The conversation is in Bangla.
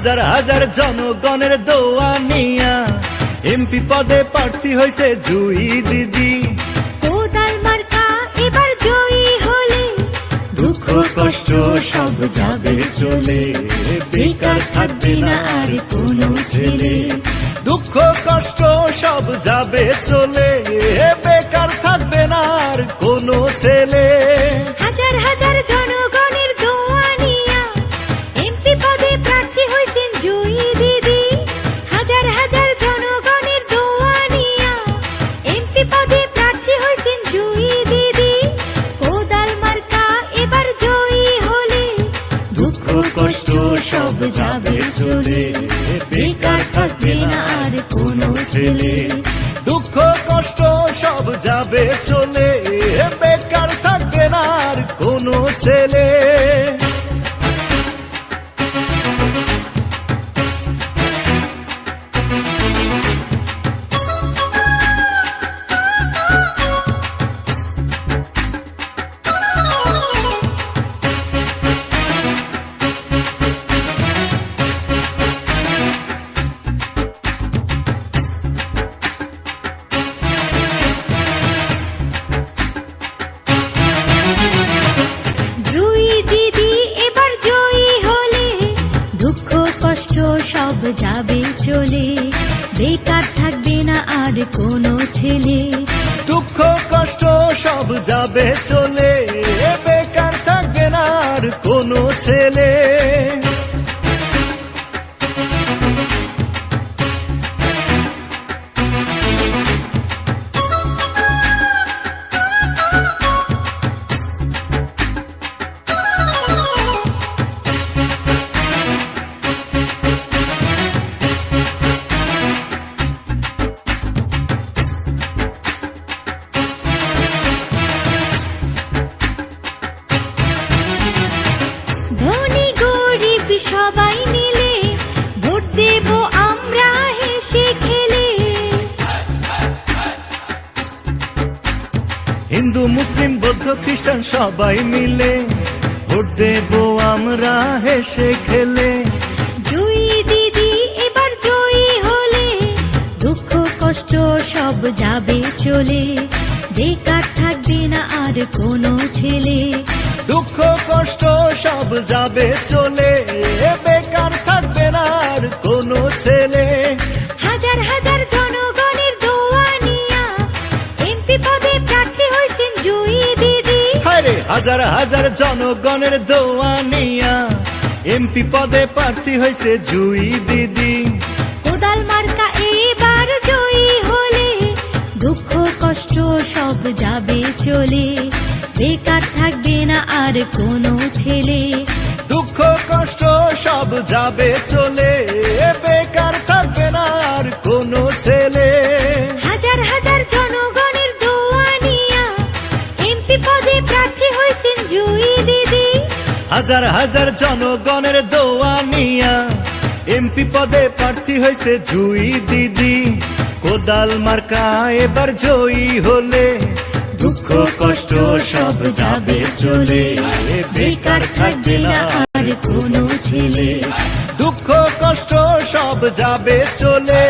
হাজার হাজার জনগণের দোয়া নিয়া এমপি পদে প্রার্থী হয়েছে জুই দিদি। কোদাল মার্কা এবার জয়ী হলে দুঃখ কষ্ট সব যাবে চলে, বেকার থাকবে না আর কোনো ছেলে। দুঃখ কষ্ট সব যাবে চলে, বেকার থাকবে না আর কোনো ছেলে। হাজার হাজার জনগণের দোয়া নিয়া এমপি পদে প্রার্থী হয়েছেন জয়ী দিদি। হাজার হাজার জনগণের দোয়া নিয়া এমপি পদে প্রার্থী হয়েছেন জয়ী দিদি। কোদাল মার্কা এবার জয়ী হলে দুঃখ কষ্ট সব যাবে চলে, বেকার থাকবে না আর কোনো ছেলে। দুঃখ কষ্ট সব যাবে চলে, বেকার থাকবে না আর কোনো ছেলে। জয়ী দিদি এবার জয়ী হলে দুঃখ কষ্ট সব যাবে চলে, বেকার থাকবে না আর কোনো ছেলে। দুঃখ কষ্ট সব যাবে চলে, বেকার থাকবে না আর কোনো ছেলে। ধনী গরিব সবাই মিলে ভোট দেব আমরা হেসে খেলে। হিন্দু মুসলিম বৌদ্ধ খ্রিস্টান সবাই মিলে ভোট দেব আমরা হেসে খেলে। জয়ী দিদি এবার জয়ী হলে দুঃখ কষ্ট সব যাবে চলে, বেকার থাকবে না আর কোনো ছেলে। দুঃখ কষ্ট সব যাবে চলে, বেকার থাকবে না আর কোনো ছেলে। হাজার হাজার জনগণের দোয়া নিয়া এমপি পদে প্রার্থী হয়েছেন জয়ী দিদি। হায়রে হাজার হাজার জনগণের দোয়া নিয়া এমপি পদে প্রার্থী হয়েছে জুই দিদি। কোদাল মার্কা এবার জয়ী হলে দুঃখ কষ্ট সব যাবে চলে, বেকার থাকবে না আর কোনো ছেলে। দুঃখ কষ্ট সব যাবে চলে, বেকার থাকবে না আর কোনো ছেলে। হাজার হাজার জনগণের দোয়া নিয়া এমপি পদে প্রার্থী হয়েছেন জয়ী দিদি। হাজার হাজার জনগণের দোয়া নিয়া এমপি পদে প্রার্থী হয়েছে জুই দিদি। কোদাল মার্কা এবার জয়ী হলে দুঃখ কষ্ট সব যাবে চলে, বেকার থাকবে না আর কোনো ছেলে। দুঃখ কষ্ট সব যাবে চলে,